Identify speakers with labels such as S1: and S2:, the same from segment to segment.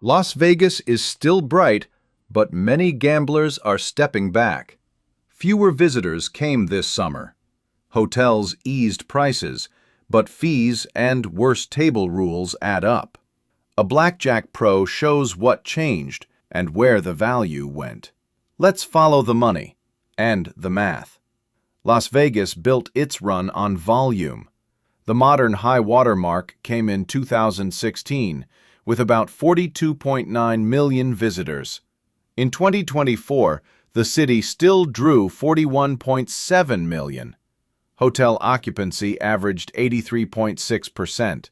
S1: Las Vegas is still bright, but many gamblers are stepping back. Fewer visitors came this summer. Hotels eased prices, but fees and worse table rules add up. A Blackjack Pro shows what changed and where the value went. Let's follow the money and the math. Las Vegas built its run on volume. The modern high water mark came in 2016, with about 42.9 million visitors. In 2024, the city still drew 41.7 million. Hotel occupancy averaged 83.6%.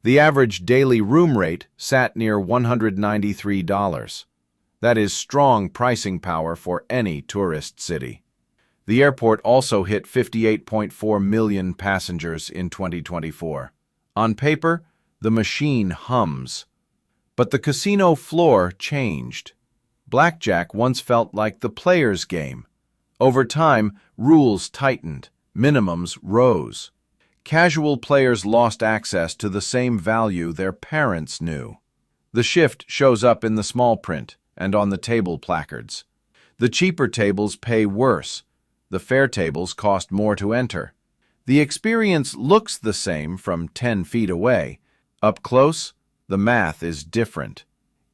S1: The average daily room rate sat near $193. That is strong pricing power for any tourist city. The airport also hit 58.4 million passengers in 2024. On paper, the machine hums. But the casino floor changed. Blackjack once felt like the player's game. Over time, rules tightened, minimums rose. Casual players lost access to the same value their parents knew. The shift shows up in the small print and on the table placards. The cheaper tables pay worse. The fair tables cost more to enter. The experience looks the same from 10 feet away. Up close, the math is different.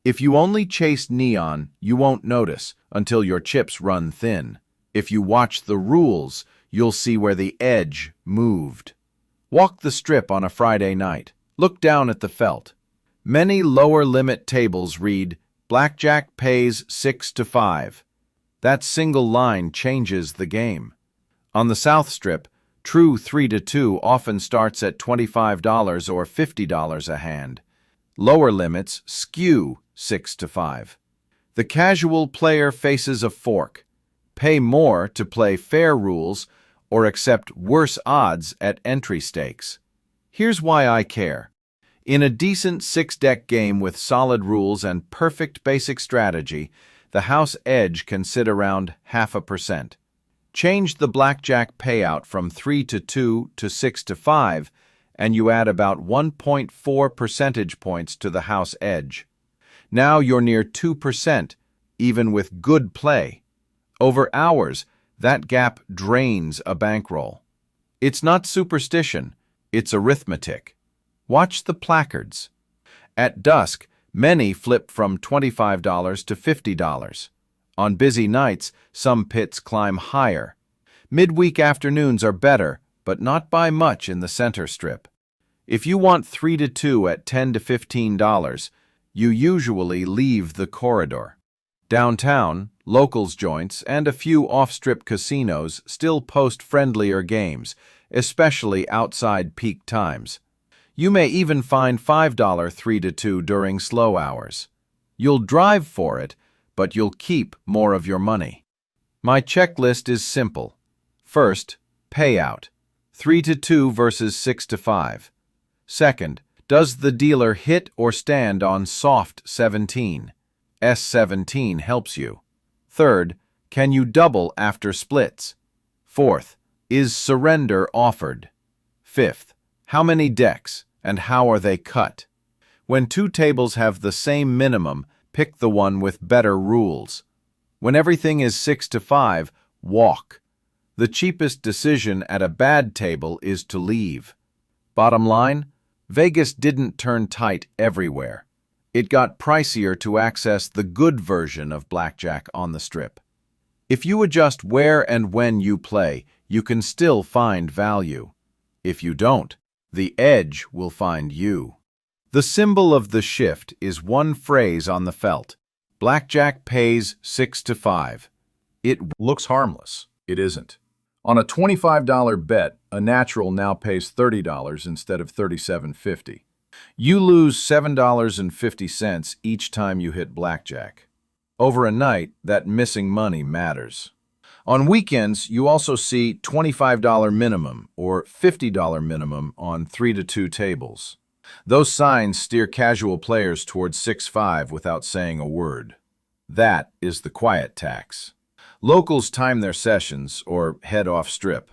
S1: If you only chase neon, you won't notice until your chips run thin. If you watch the rules, you'll see where the edge moved. Walk the strip on a Friday night. Look down at the felt. Many lower limit tables read, Blackjack pays 6 to 5. That single line changes the game. On the South Strip, true 3 to 2 often starts at $25 or $50 a hand. Lower limits skew 6 to 5. The casual player faces a fork. Pay more to play fair rules or accept worse odds at entry stakes. Here's why I care. In a decent 6-deck game with solid rules and perfect basic strategy, the house edge can sit around 0.5%. Change the blackjack payout from 3 to 2 to 6 to 5, and you add about 1.4 percentage points to the house edge. Now you're near 2%, even with good play. Over hours, that gap drains a bankroll. It's not superstition, it's arithmetic. Watch the placards. At dusk, many flip from $25 to $50. On busy nights, some pits climb higher. Midweek afternoons are better, but not by much in the center strip. If you want 3 to 2 at $10 to $15, you usually leave the corridor. Downtown, locals joints, and a few off-strip casinos still post friendlier games, especially outside peak times. You may even find $5 3 to 2 during slow hours. You'll drive for it, but you'll keep more of your money. My checklist is simple. First, payout. 3 to 2 versus 6 to 5. Second, does the dealer hit or stand on soft 17? S17 helps you. Third, can you double after splits? Fourth, is surrender offered? Fifth, how many decks and how are they cut? When two tables have the same minimum, pick the one with better rules. When everything is 6 to 5, walk. The cheapest decision at a bad table is to leave. Bottom line, Vegas didn't turn tight everywhere. It got pricier to access the good version of blackjack on the strip. If you adjust where and when you play, you can still find value. If you don't, the edge will find you. The symbol of the shift is one phrase on the felt. Blackjack pays 6 to 5. It
S2: Looks harmless. It isn't. On a $25 bet, a natural now pays $30 instead of $37.50. You lose $7.50 each time you hit blackjack. Over a night, that missing money matters. On weekends, you also see $25 minimum or $50 minimum on 3 to 2 tables. Those signs steer casual players towards 6-5 without saying a word. That is the quiet tax. Locals time their sessions or head off strip.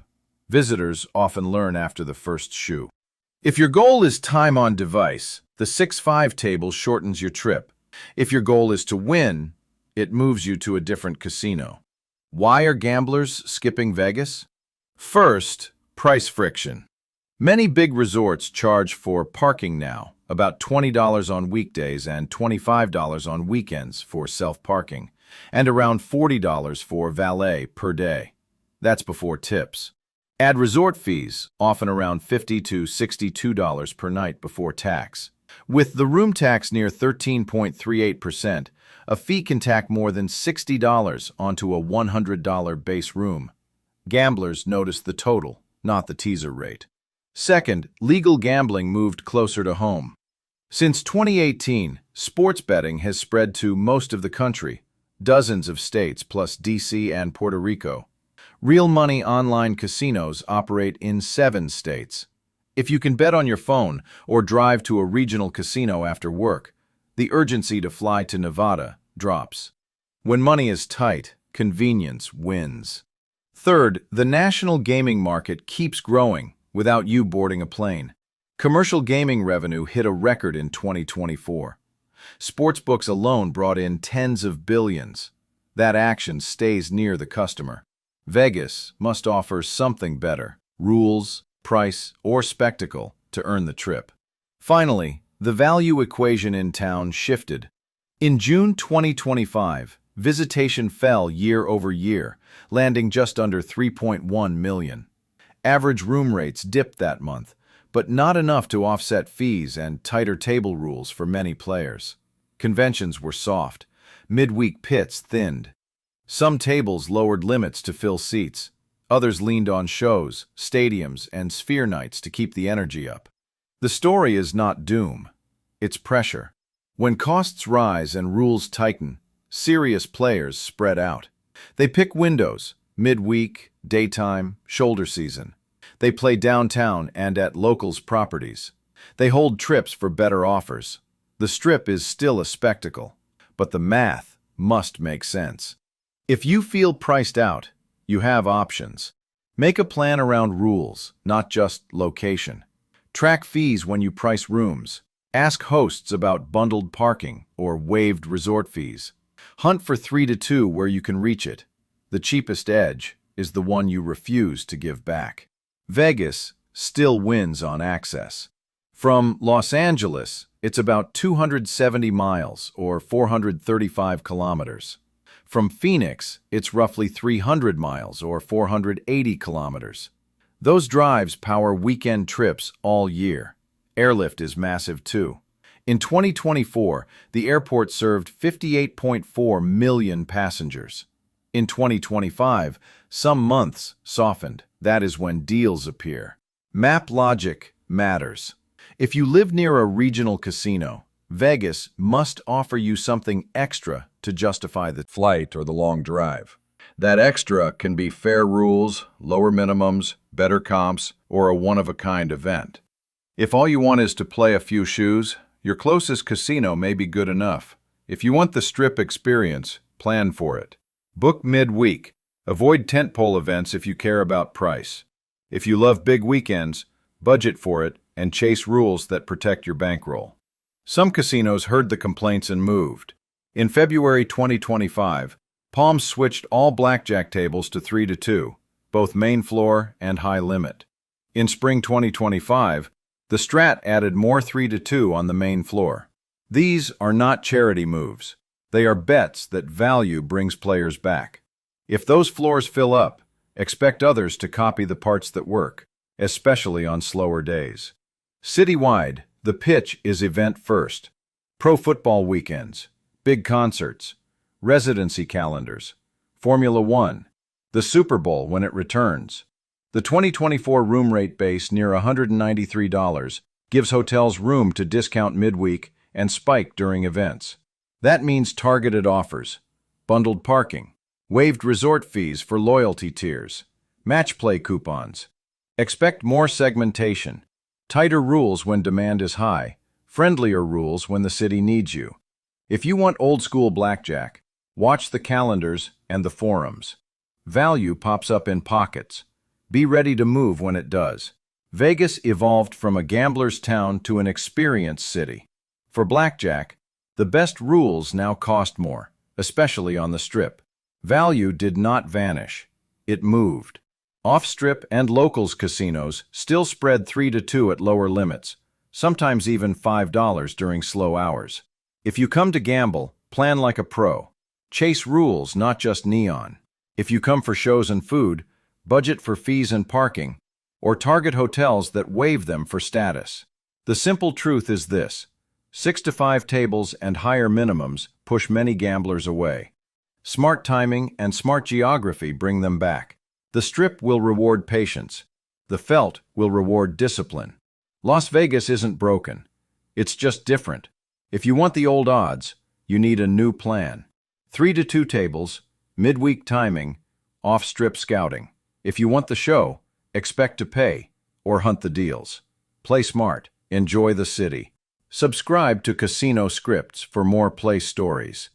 S2: Visitors often learn after the first shoe. If your goal is time on device, the 6-5 table shortens your trip. If your goal is to win, it moves you to a different casino. Why are gamblers skipping Vegas? First, price friction. Many big resorts charge for parking now, about $20 on weekdays and $25 on weekends for self-parking, and around $40 for valet per day. That's before tips. Add resort fees, often around $50 to $62 per night before tax. With the room tax near 13.38%, a fee can tack more than $60 onto a $100 base room. Gamblers notice the total, not the teaser rate. Second, legal gambling moved closer to home. Since 2018, sports betting has spread to most of the country, dozens of states plus DC and Puerto Rico. Real money online casinos operate in 7 states. If you can bet on your phone or drive to a regional casino after work, the urgency to fly to Nevada drops. When money is tight, convenience wins. Third, the national gaming market keeps growing without you boarding a plane. Commercial gaming revenue hit a record in 2024. Sportsbooks alone brought in tens of billions. That action stays near the customer. Vegas must offer something better: rules, price, or spectacle to earn the trip. Finally, the value equation in town shifted. In June 2025, visitation fell year over year, landing just under 3.1 million. Average room rates dipped that month, but not enough to offset fees and tighter table rules for many players. Conventions were soft. Midweek pits thinned. Some tables lowered limits to fill seats. Others leaned on shows, stadiums, and sphere nights to keep the energy up. The story is not doom. It's pressure. When costs rise and rules tighten, serious players spread out. They pick windows: midweek, daytime, shoulder season. They play downtown and at locals' properties. They hold trips for better offers. The Strip is still a spectacle, but the math must make sense. If you feel priced out, you have options. Make a plan around rules, not just location. Track fees when you price rooms. Ask hosts about bundled parking or waived resort fees. Hunt for 3 to 2 where you can reach it. The cheapest edge is the one you refuse to give back. Vegas still wins on access. From Los Angeles, it's about 270 miles or 435 kilometers. From Phoenix, it's roughly 300 miles or 480 kilometers. Those drives power weekend trips all year. Airlift is massive too. In 2024, the airport served 58.4 million passengers. In 2025, some months softened. That is when deals appear. Map logic matters. If you live near a regional casino, Vegas must offer you something extra to justify the flight or the long drive. That extra can be fair rules, lower minimums, better comps, or a one-of-a-kind event. If all you want is to play a few shoes, your closest casino may be good enough. If you want the Strip experience, plan for it. Book midweek. Avoid tentpole events if you care about price. If you love big weekends, budget for it and chase rules that protect your bankroll. Some casinos heard the complaints and moved. In February 2025, Palms switched all blackjack tables to 3 to 2, both main floor and high limit. In spring 2025, the Strat added more 3 to 2 on the main floor. These are not charity moves. They are bets that value brings players back. If those floors fill up, expect others to copy the parts that work, especially on slower days. Citywide, the pitch is event first. Pro football weekends, big concerts, residency calendars, Formula One, the Super Bowl when it returns. The 2024 room rate base near $193 gives hotels room to discount midweek and spike during events. That means targeted offers, bundled parking, waived resort fees for loyalty tiers, match play coupons. Expect more segmentation, tighter rules when demand is high, friendlier rules when the city needs you. If you want old-school blackjack, watch the calendars and the forums. Value pops up in pockets. Be ready to move when it does. Vegas evolved from a gambler's town to an experience city. For blackjack, The best rules now cost more, especially on the Strip. Value did not vanish. It moved. Off-Strip and locals casinos still spread 3-2 at lower limits, sometimes even $5 during slow hours. If you come to gamble, plan like a pro. Chase rules, not just neon. If you come for shows and food, budget for fees and parking, or target hotels that waive them for status. The simple truth is this: 6 to 5 tables and higher minimums push many gamblers away. Smart timing and smart geography bring them back. The Strip will reward patience. The Felt will reward discipline. Las Vegas isn't broken. It's just different. If you want the old odds, you need a new plan. 3-2 tables, midweek timing, off-Strip scouting. If you want the show, expect to pay or hunt the deals. Play smart. Enjoy the city. Subscribe to Casino Scripts for more play stories.